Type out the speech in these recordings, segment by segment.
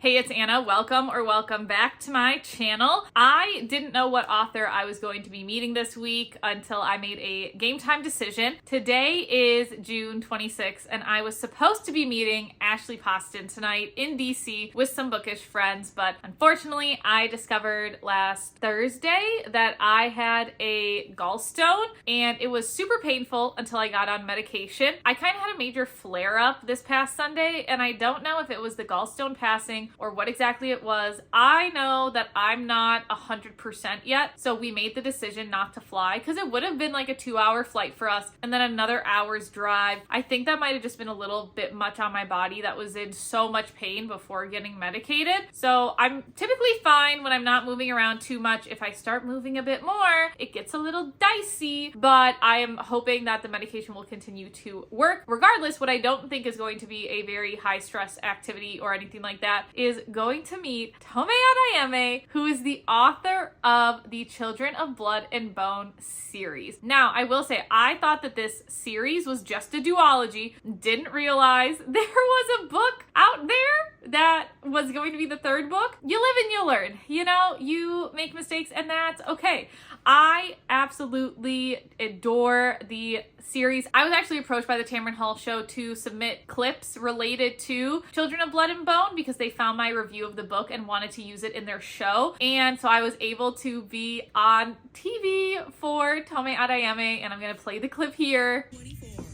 Hey, it's Anna. Welcome back to my channel. I didn't know what author I was going to be meeting this week until I made a game time decision. Today is June 26th, and I was supposed to be meeting Ashley Poston tonight in DC with some bookish friends, but unfortunately, I discovered last Thursday that I had a gallstone, and it was super painful until I got on medication. I kind of had a major flare-up this past Sunday, and I don't know if it was the gallstone passing or what exactly it was. I know that I'm not 100% yet, so we made the decision not to fly because it would have been like a 2-hour flight for us and then another hour's drive. I think that might have just been a little bit much on my body that was in so much pain before getting medicated. So I'm typically fine when I'm not moving around too much. If I start moving a bit more, it gets a little dicey, but I am hoping that the medication will continue to work. Regardless, what I don't think is going to be a very high stress activity or anything like that is going to meet Tomi Adeyemi, who is the author of the Children of Blood and Bone series. Now, I will say, I thought that this series was just a duology, didn't realize there was a book out there that was going to be the third book. You live and you learn. You know, you make mistakes and that's okay. I absolutely adore the series. I was actually approached by the Tamron Hall show to submit clips related to Children of Blood and Bone because they found my review of the book and wanted to use it in their show. And so I was able to be on TV for Tomi Adeyemi, and I'm going to play the clip here. 24.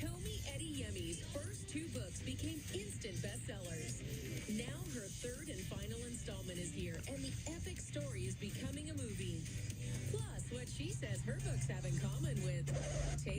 Tomi Adeyemi's first two books became instant bestsellers. Now her third and final installment is here, and the epic story is becoming a movie. Plus, what she says her books have in common with...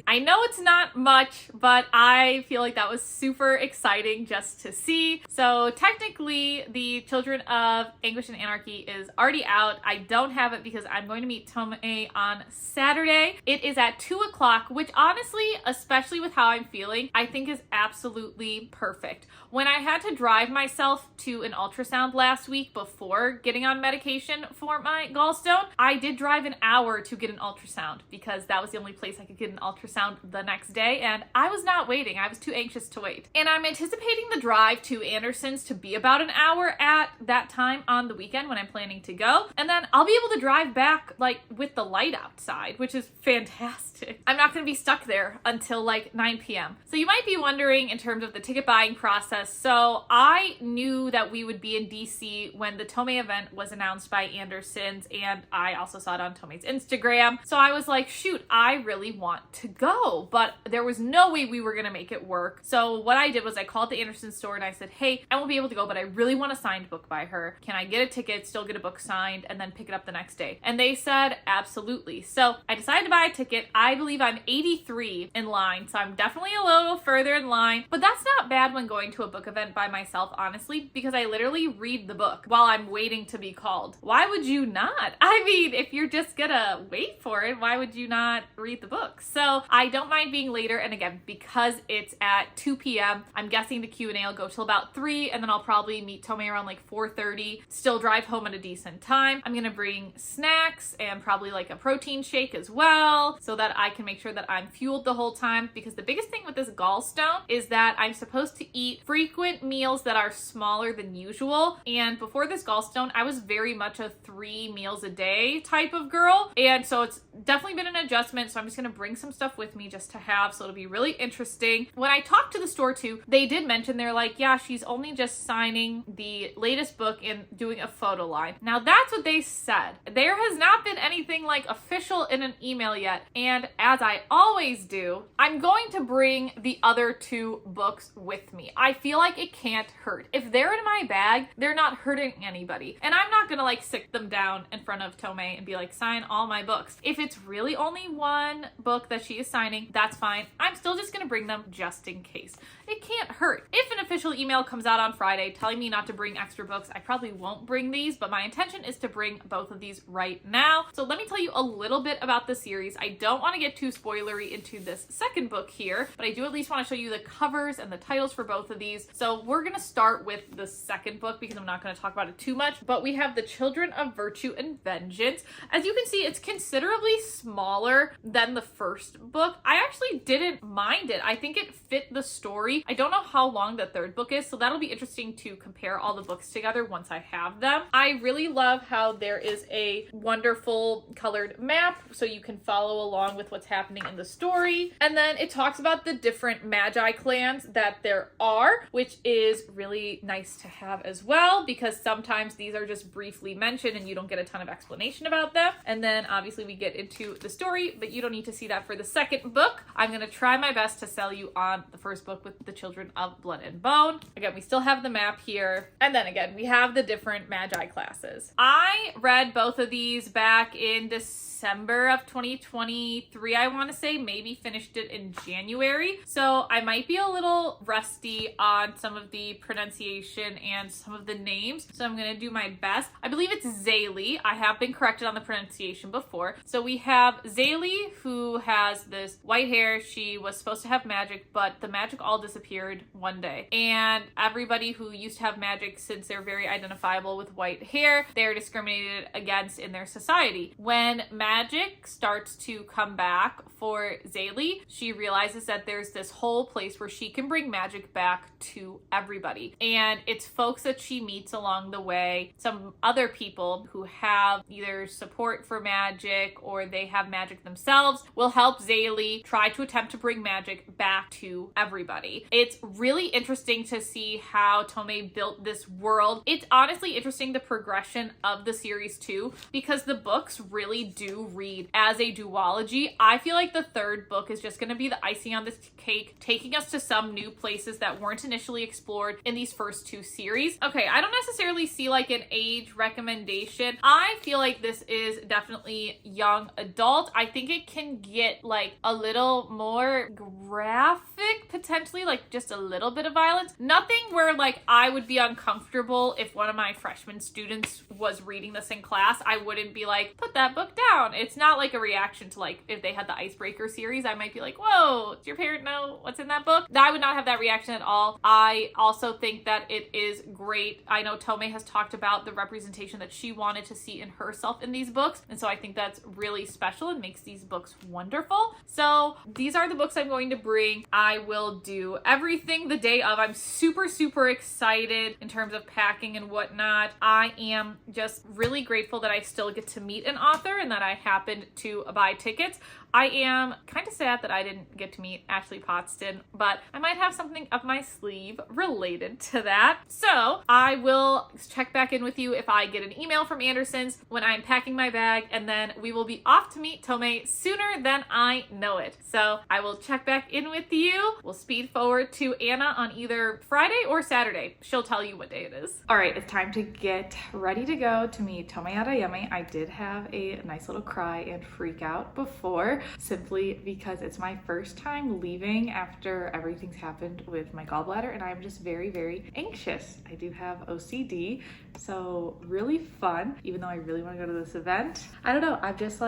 I know it's not much, but I feel like that was super exciting just to see. So technically, the Children of Anguish and Anarchy is already out. I don't have it because I'm going to meet Tomi on Saturday. It is at 2 o'clock, which honestly, especially with how I'm feeling, I think is absolutely perfect. When I had to drive myself to an ultrasound last week before getting on medication for my gallstone, I did drive an hour to get an ultrasound because that was the only place I could get an ultrasound the next day, and I was not waiting. I was too anxious to wait. And I'm anticipating the drive to Anderson's to be about an hour at that time on the weekend when I'm planning to go. And then I'll be able to drive back like with the light outside, which is fantastic. I'm not going to be stuck there until like 9 p.m. So you might be wondering in terms of the ticket buying process. So I knew that we would be in DC when the Tomi event was announced by Anderson's, and I also saw it on Tomi's Instagram. So I was like, shoot, I really want to go, but there was no way we were going to make it work. So what I did was I called the Anderson store and I said, hey, I won't be able to go, but I really want a signed book by her. Can I get a ticket, still get a book signed, and then pick it up the next day? And they said, absolutely. So I decided to buy a ticket. I believe I'm 83 in line, so I'm definitely a little further in line, but that's not bad when going to a book event by myself, honestly, because I literally read the book while I'm waiting to be called. Why would you not? I mean, if you're just gonna wait for it, why would you not read the book? So I don't mind being later, and again, because it's at 2 p.m., I'm guessing the Q&A will go till about 3, and then I'll probably meet Tomi around like 4:30, still drive home at a decent time. I'm gonna bring snacks and probably like a protein shake as well, so that I can make sure that I'm fueled the whole time, because the biggest thing with this gallstone is that I'm supposed to eat frequent meals that are smaller than usual, and before this gallstone, I was very much a 3 meals a day type of girl, and so it's definitely been an adjustment, so I'm just gonna bring some stuff with me just to have, so it'll be really interesting. When I talked to the store too, they did mention, they're like, yeah, she's only just signing the latest book and doing a photo line. Now that's what they said. There has not been anything like official in an email yet, and as I always do, I'm going to bring the other 2 books with me. I feel like it can't hurt. If they're in my bag, they're not hurting anybody, and I'm not gonna like sit them down in front of Tomi and be like, sign all my books. If it's really only one book that she is signing, that's fine. I'm still just gonna bring them just in case. It can't hurt. If an official email comes out on Friday telling me not to bring extra books, I probably won't bring these, but my intention is to bring both of these right now. So let me tell you a little bit about the series. I don't want to get too spoilery into this second book here, but I do at least want to show you the covers and the titles for both of these. So we're gonna start with the second book because I'm not gonna talk about it too much, but we have the Children of Virtue and Vengeance. As you can see, it's considerably smaller than the first book. I actually didn't mind mind it. I think it fit the story. I don't know how long the third book is, so that'll be interesting to compare all the books together once I have them. I really love how there is a wonderful colored map so you can follow along with what's happening in the story. And then it talks about the different magi clans that there are, which is really nice to have as well, because sometimes these are just briefly mentioned and you don't get a ton of explanation about them. And then obviously we get into the story, but you don't need to see that for the second book. I'm going to try my best to sell you on the first book with the Children of Blood and Bone. Again, we still have the map here. And then again, we have the different magi classes. I read both of these back in December of 2023, I want to say, maybe finished it in January. So I might be a little rusty on some of the pronunciation and some of the names. So I'm going to do my best. I believe it's Zaylee. I have been corrected on the pronunciation before. So we have Zaylee, who has this white hair. She was supposed to have magic, but the magic all disappeared one day. And everybody who used to have magic, since they're very identifiable with white hair, they're discriminated against in their society. When magic starts to come back for Zaylee, she realizes that there's this whole place where she can bring magic back to everybody. And it's folks that she meets along the way, some other people who have either support for magic or they have magic themselves, will help Zaylee try to attempt to bring magic back to everybody. It's really interesting to see how Tomi built this world. It's honestly interesting, the progression of the series too, because the books really do read as a duology. I feel like the third book is just going to be the icing on this cake, taking us to some new places that weren't initially explored in these first two series. Okay, I don't necessarily see like an age recommendation. I feel like this is definitely young adult. I think it can get like a little more graphic, potentially, like just a little bit of violence. Nothing where like I would be uncomfortable if one of my freshman students was reading this in class. I wouldn't be like, put that book down. It's not like a reaction to like if they had the Icebreaker series. I might be like, whoa, does your parent know what's in that book? I would not have that reaction at all. I also think that it is great. I know Tomi has talked about the representation that she wanted to see in herself in these books, and so I think that's really special and makes these books wonderful. So these are the books I'm going to bring. I will do everything the day of. I'm super excited in terms of packing and whatnot. I am just really grateful that I still get to meet an author and that I happened to buy tickets. I am kind of sad that I didn't get to meet Ashley Potston, but I might have something up my sleeve related to that. So I will check back in with you if I get an email from Anderson's when I'm packing my bag, and then we will be off to meet Tomi sooner than I know it. So I will check back in with you. We'll speed forward to Anna on either Friday or Saturday. She'll tell you what day it is. All right, it's time to get ready to go to meet Tomi Adeyemi. I did have a nice little cry and freak out before, simply because it's my first time leaving after everything's happened with my gallbladder, and I'm just very anxious. I do have OCD, so really fun, even though I really want to go to this event. I don't know, I'm just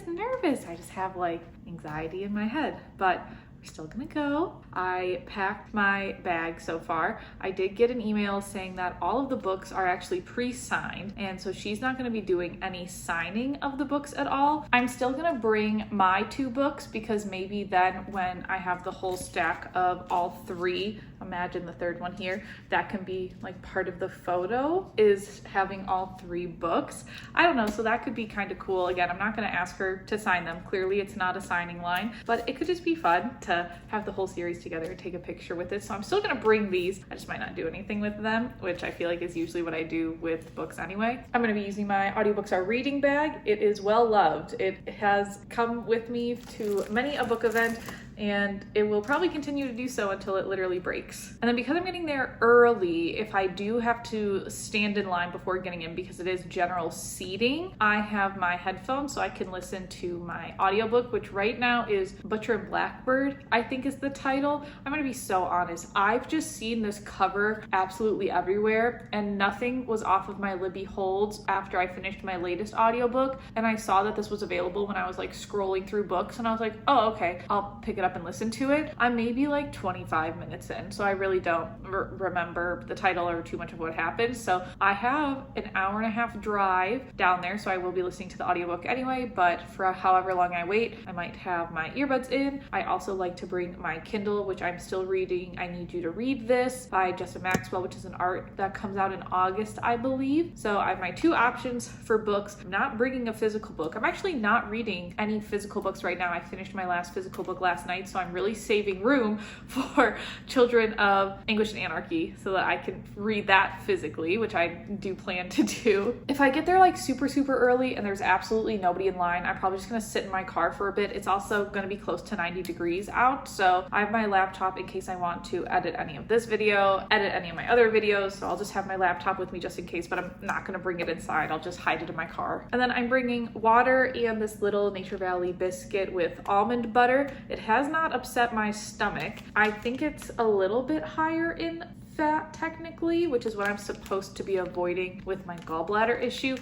nervous. I just have like anxiety in my head, but we're still gonna go. I packed my bag so far. I did get an email saying that all of the books are actually pre-signed, and so she's not gonna be doing any signing of the books at all. I'm still gonna bring my 2 books because maybe then when I have the whole stack of all 3, imagine the third one here, that can be like part of the photo, is having all 3 books. I don't know, so that could be kind of cool. Again, I'm not gonna ask her to sign them. Clearly it's not a signing line, but it could just be fun to have the whole series together and take a picture with it. So I'm still gonna bring these. I just might not do anything with them, which I feel like is usually what I do with books anyway. I'm gonna be using my Audiobooks Are Reading bag. It is well loved. It has come with me to many a book event, and it will probably continue to do so until it literally breaks. And then because I'm getting there early, if I do have to stand in line before getting in because it is general seating, I have my headphones so I can listen to my audiobook, which right now is Butcher and Blackbird, I think is the title. I'm gonna be so honest, I've just seen this cover absolutely everywhere, and nothing was off of my Libby holds after I finished my latest audiobook, and I saw that this was available when I was like scrolling through books, and I was like, oh, okay, I'll pick it up up and listen to it, I'm maybe like 25 minutes in, so I really don't remember the title or too much of what happened. So I have an hour and a half drive down there, so I will be listening to the audiobook anyway, but for however long I wait, I might have my earbuds in. I also like to bring my Kindle, which I'm still reading I Need You to Read This by Justin Maxwell, which is an art that comes out in August, I believe. So I have my two options for books. I'm not bringing a physical book. I'm actually not reading any physical books right now. I finished my last physical book last night, so I'm really saving room for Children of Anguish and Anarchy so that I can read that physically, which I do plan to do. If I get there like super early and there's absolutely nobody in line, I'm probably just gonna sit in my car for a bit. It's also gonna be close to 90 degrees out, so I have my laptop in case I want to edit any of this video, edit any of my other videos, so I'll just have my laptop with me just in case, but I'm not gonna bring it inside. I'll just hide it in my car. And then I'm bringing water and this little Nature Valley biscuit with almond butter. It has not upset my stomach. I think it's a little bit higher in fat technically, which is what I'm supposed to be avoiding with my gallbladder issue,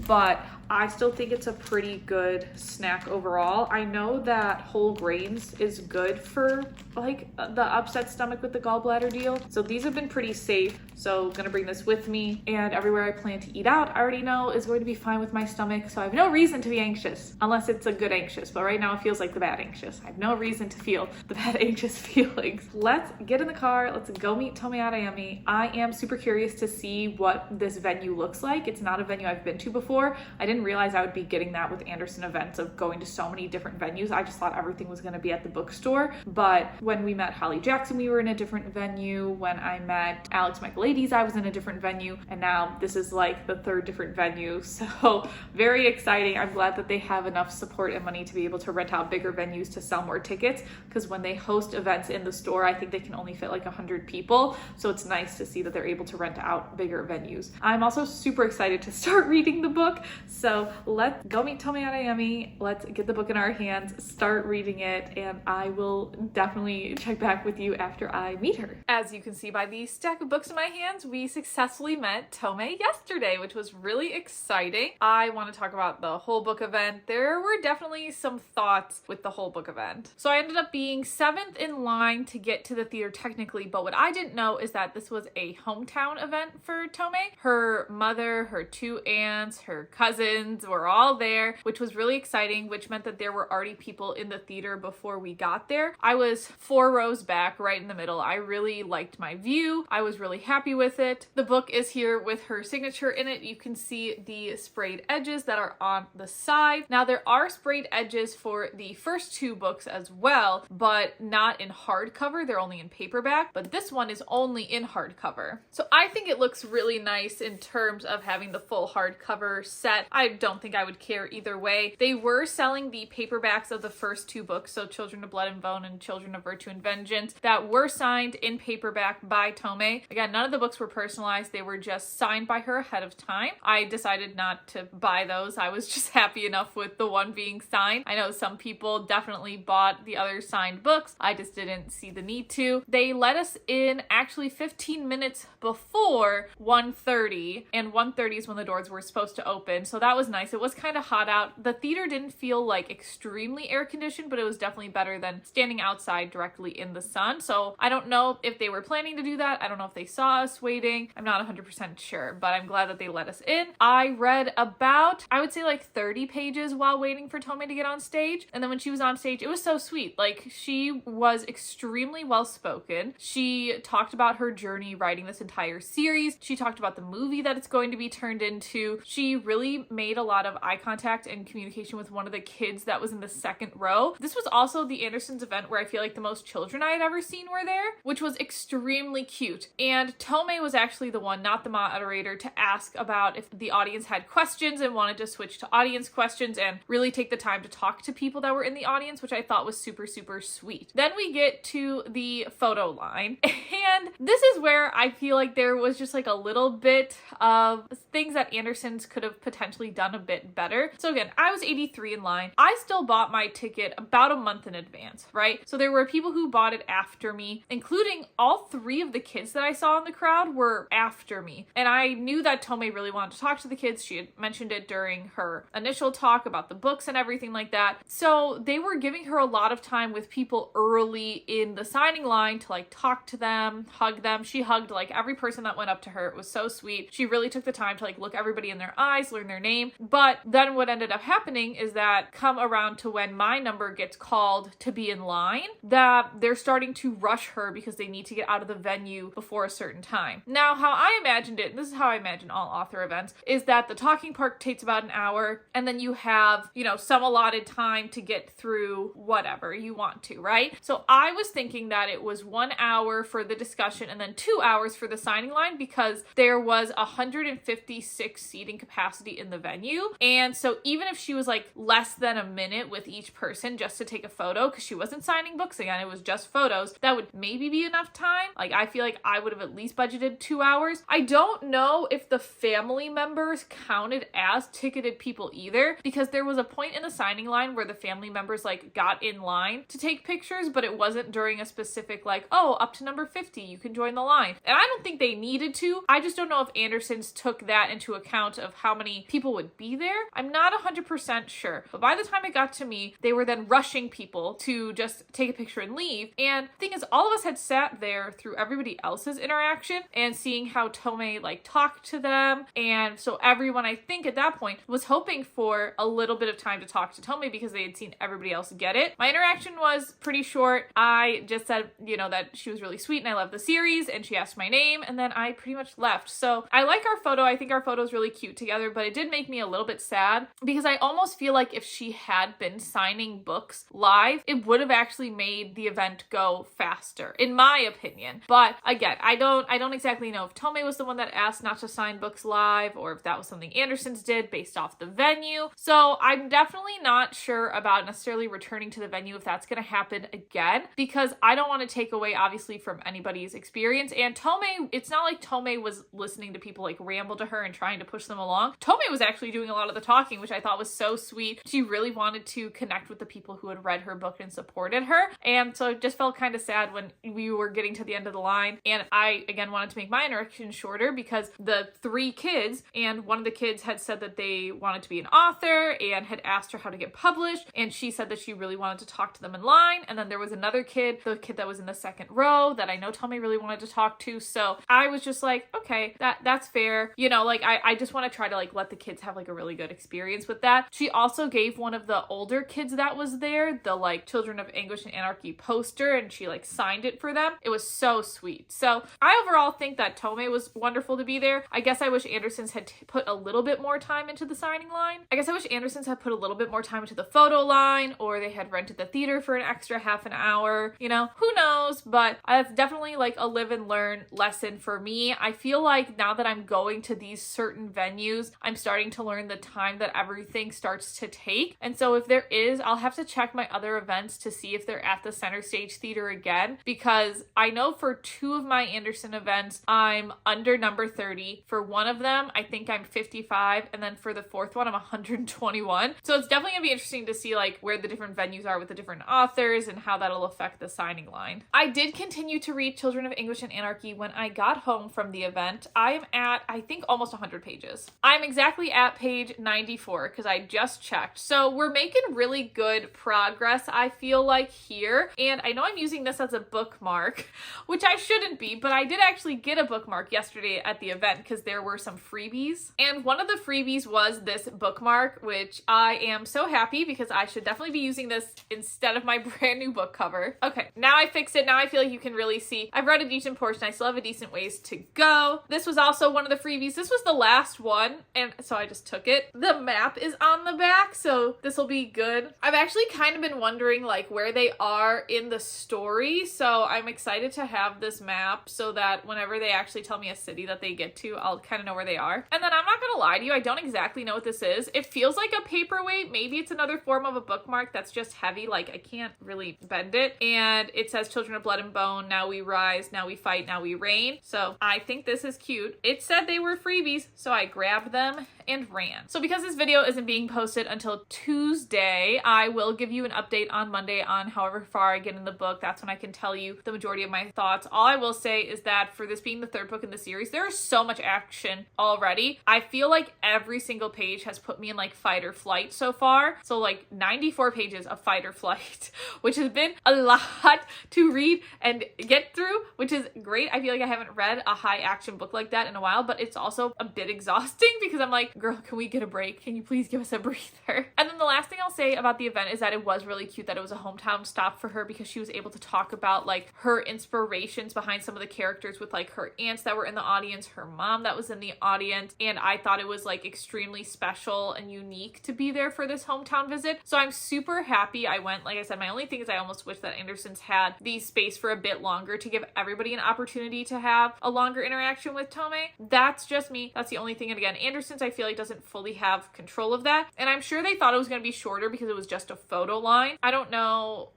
but I still think it's a pretty good snack overall. I know that whole grains is good for like the upset stomach with the gallbladder deal, so these have been pretty safe. So I'm gonna bring this with me, and everywhere I plan to eat out, I already know is going to be fine with my stomach, so I have no reason to be anxious unless it's a good anxious, but right now it feels like the bad anxious. I have no reason to feel the bad anxious feelings. Let's get in the car, let's go meet Tomi Adeyemi. I am super curious to see what this venue looks like. It's not a venue I've been to before. I didn't realize I would be getting that with Anderson Events of going to so many different venues. I just thought everything was gonna be at the bookstore, but when we met Holly Jackson, we were in a different venue. When I met Alex Michaelides, I was in a different venue, and now this is like the third different venue, so very exciting. I'm glad that they have enough support and money to be able to rent out bigger venues to sell more tickets, because when they host events in the store, I think they can only fit like 100 people, so it's nice to see that they're able to rent out bigger venues. I'm also super excited to start reading the book, so let's go meet Tomi Adeyemi. Let's get the book in our hands, start reading it, and I will definitely check back with you after I meet her. As you can see by the stack of books in my hands, we successfully met Tomi yesterday, which was really exciting. I want to talk about the whole book event. There were definitely some thoughts with the whole book event. So I ended up being 7th in line to get to the theater technically, but what I didn't know is that this was a hometown event for Tomi. Her mother, her 2 aunts, her cousins were all there, which was really exciting, which meant that there were already people in the theater before we got there. I was 4 rows back, right in the middle. I really liked my view. I was really happy with it. The book is here with her signature in it. You can see the sprayed edges that are on the side. Now there are sprayed edges for the first 2 books as well, but not in hardcover. They're only in paperback, but this one is only in hardcover. So I think it looks really nice in terms of having the full hardcover set. I don't think I would care either way. They were selling the paperbacks of the first 2 books, so Children of Blood and Bone and Children of Virtue and Vengeance, that were signed in paperback by Tomi. Again, none of the books were personalized. They were just signed by her ahead of time. I decided not to buy those. I was just happy enough with the one being signed. I know some people definitely bought the other signed books. I just didn't see the need to. They let us in actually 15 minutes before 1:30, and 1:30 is when the doors were supposed to open, so that was nice. It was kind of hot out. The theater didn't feel like extremely air conditioned, but it was definitely better than standing outside directly in the sun. So I don't know if they were planning to do that. I don't know if they saw us waiting. I'm not 100% sure, but I'm glad that they let us in. I read about, I would say like 30 pages while waiting for Tomi to get on stage. And then when she was on stage, it was so sweet. Like, she was extremely well spoken. She talked about her journey writing this entire series. She talked about the movie that it's going to be turned into. She really made a lot of eye contact and communication with one of the kids that was in the second row. This was also the Andersons event where I feel like the most children I had ever seen were there, which was extremely cute. And Tomi was actually the one, not the moderator, to ask about if the audience had questions and wanted to switch to audience questions and really take the time to talk to people that were in the audience, which I thought was super sweet. Then we get to the photo line, and this is where I feel like there was just like a little bit of things that Anderson's could have potentially done a bit better. So again, I was 83 in line. I still bought my ticket about a month in advance, right? So there were people who bought it after me, including all 3 of the kids that I saw in the crowd were after me. And I knew that Tomi really wanted to talk to the kids. She had mentioned it during her initial talk about the books and everything like that. So they were giving her a lot of time with people early in the signing line to like talk to them, hug them. She hugged like every person that went up to her. It was so sweet. She really took the time to like look everybody in their eyes, learn their name. But then what ended up happening is that come around to when my number gets called to be in line, that they're starting to rush her because they need to get out of the venue before a certain time. Now, how I imagined it, and this is how I imagine all author events, is that the talking part takes about an hour, and then you have, you know, some allotted time to get through whatever you want to, right? So I was thinking that it was 1 hour for the discussion and then 2 hours for the signing line, because there was 156 seating capacity in the venue. And so even if she was like less than a minute with each person just to take a photo, because she wasn't signing books again, it was just photos, that would maybe be enough time. Like, I feel like I would have at least budgeted 2 hours. I don't know if the family members counted as ticketed people either, because there was a point in the signing line where the family members like got in line to take pictures, but it wasn't during a specific like, oh, up to number 50, you can join the line. And I don't think they needed to. I just don't know if Anderson's took that into account of how many people would be there. I'm not 100% sure. But by the time it got to me, they were then rushing people to just take a picture and leave. And the thing is, all of us had sat there through everybody else's interaction and seeing how Tomi like talked to them. And so everyone, I think at that point, was hoping for a little bit of time to talk to Tomi because they had seen everybody else get it. My interaction was pretty short. I just said, you know, that she was really sweet and I love the series, and she asked my name, and then I pretty much left. So I like our photo. I think our photo is really cute together, but it did make me a little bit sad because I almost feel like if she had been signing books live, it would have actually made the event go faster, in my opinion. But again, I don't exactly know if Tomi was the one that asked not to sign books live or if that was something Anderson's did based off the venue. So I'm definitely not sure about necessarily returning to the venue if that's going to happen again, because I don't want to take away obviously from anybody's experience. And Tomi, it's not like Tomi was listening to people like ramble to her and trying to push them along. Tomi was actually doing a lot of the talking, which I thought was so sweet. She really wanted to connect with the people who had read her book and supported her. And so it just felt kind of sad when we were getting to the end of the line. And I, again, wanted to make my interaction shorter because the 3 kids, and one of the kids had said that they wanted to be an author and had asked her how to get published. And she said that she really wanted to talk to them in line. And then there was another kid, the kid that was in the second row, that I know Tomi really wanted to talk to. So I was just like, okay, that's fair. You know, like I just want to try to like let the kids have like a really good experience with that. She also gave one of the older kids that was there the like Children of Anguish and Anarchy poster, and she like signed it for them. It was so sweet. So I overall think that Tomi was wonderful to be there. I guess I wish Anderson's had put a little bit more time into the signing line. I guess I wish Anderson's had put a little bit more time into the photo line, or they had rented the theater for an extra half an hour. You know, who knows? But that's definitely like a live and learn lesson for me. I feel like now that I'm going to these certain venues, I'm starting to learn the time that everything starts to take. And so if there is, I'll have to check my other events to see if they're at the Center Stage Theater again, because I know for 2 of my Anderson events, I'm under number 30. For one of them, I think I'm 55. And then for the 4th one, I'm 121. So it's definitely gonna be interesting to see like where the different venues are with the different authors and how that'll affect the signing line. I did continue to read Children of Anguish and Anarchy when I got home from the event. I am at, I think, almost 100 pages. I'm exactly at page 94 because I just checked. So we're making really good progress, I feel like, here. And I know I'm using this as a bookmark, which I shouldn't be, but I did actually get a bookmark yesterday at the event because there were some freebies. And one of the freebies was this bookmark, which I am so happy because I should definitely be using this instead of my brand new book cover. Okay, now I fixed it. Now I feel like you can really see I've read a decent portion. I still have a decent ways to go. This was also one of the freebies. This was the last one, and so I just took it. The map is on the back, so this will be good. I've actually kind of been wondering like where they are in the story, so I'm excited to have this map so that whenever they actually tell me a city that they get to, I'll kind of know where they are. And then I'm not gonna lie to you, I don't exactly know what this is. It feels like a paperweight. Maybe it's another form of a bookmark that's just heavy, like I can't really bend it. And it says Children of Blood and Bone, Now We Rise, Now now we fight, now we reign. So I think this is cute. It said they were freebies, so I grabbed them and ran. So because this video isn't being posted until Tuesday, I will give you an update on Monday on however far I get in the book. That's when I can tell you the majority of my thoughts. All I will say is that for this being the third book in the series, there is so much action already. I feel like every single page has put me in like fight or flight so far. So like 94 pages of fight or flight, which has been a lot to read and get through, which is great. I feel like I haven't read a high action book like that in a while, but it's also a bit exhausting because I'm like, girl, can we get a break? Can you please give us a breather? And then the last thing I'll say about the event is that it was really cute that it was a hometown stop for her, because she was able to talk about like her inspirations behind some of the characters with like her aunts that were in the audience, her mom that was in the audience, and I thought it was like extremely special and unique to be there for this hometown visit. So I'm super happy I went. Like I said, my only thing is I almost wish that Anderson's had the space for a bit longer to give everybody an opportunity to have a longer interaction with Tomi. That's just me. That's the only thing. And again, Anderson's I feel like doesn't fully have control of that. And I'm sure they thought it was going to be shorter because it was just a photo line. I don't know,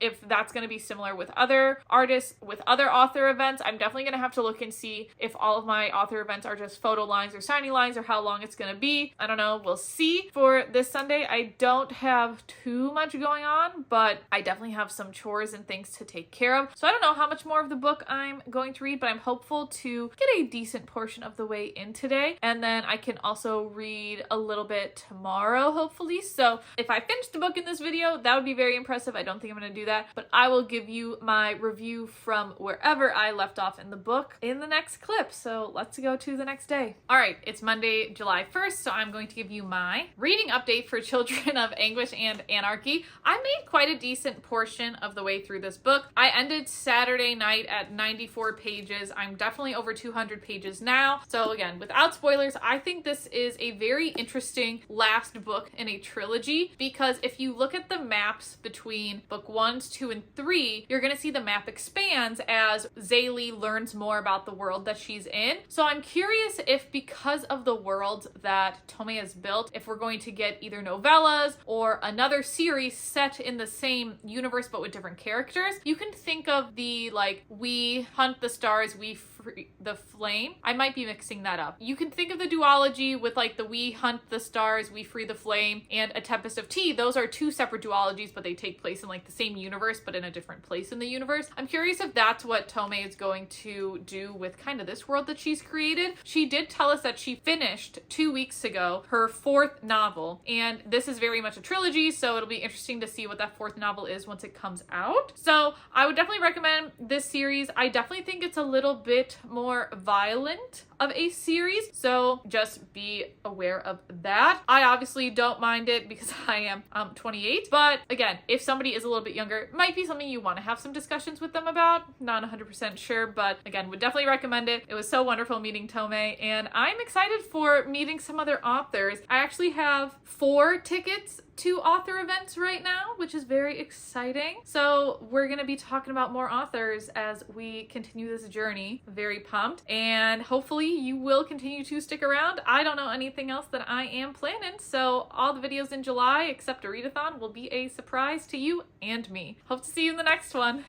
if that's going to be similar with other artists, with other author events. I'm definitely going to have to look and see if all of my author events are just photo lines or signing lines, or how long it's going to be. I don't know. We'll see. For this Sunday, I don't have too much going on, but I definitely have some chores and things to take care of. So I don't know how much more of the book I'm going to read, but I'm hopeful to get a decent portion of the way in today. And then I can also read a little bit tomorrow, hopefully. So if I finish the book in this video, that would be very impressive. I don't think I'm going to do that, but I will give you my review from wherever I left off in the book in the next clip. So let's go to the next day. All right, it's Monday, July 1st, so I'm going to give you my reading update for Children of Anguish and Anarchy. I made quite a decent portion of the way through this book. I ended Saturday night at 94 pages. I'm definitely over 200 pages now. So again, without spoilers, I think this is a very interesting last book in a trilogy, because if you look at the maps between book 1, 2, and 3, you're going to see the map expands as Zaylee learns more about the world that she's in. So I'm curious if, because of the world that Tomi has built, if we're going to get either novellas or another series set in the same universe but with different characters. You can think of the like we hunt the stars, we free the flame. I might be mixing that up. You can think of the duology with like the we hunt the stars, we free the flame, and A Tempest of Tea. Those are two separate duologies, but they take place in like the same universe but in a different place in the universe. I'm curious if that's what Tomi is going to do with kind of this world that she's created. She did tell us that she finished 2 weeks ago her 4th novel, and this is very much a trilogy, so it'll be interesting to see what that 4th novel is once it comes out. So I would definitely recommend this series. I definitely think it's a little bit more violent of a series, so just be aware of that. I obviously don't mind it because I am 28, but again, if somebody is a little bit younger, it might be something you want to have some discussions with them about. Not 100% sure, but again, would definitely recommend it. It was so wonderful meeting Tomi, and I'm excited for meeting some other authors. I actually have 4 tickets to author events right now, which is very exciting. So we're gonna be talking about more authors as we continue this journey. Very pumped, and hopefully you will continue to stick around. I don't know anything else that I am planning, so all the videos in July except a readathon will be a surprise to you and me. Hope to see you in the next one.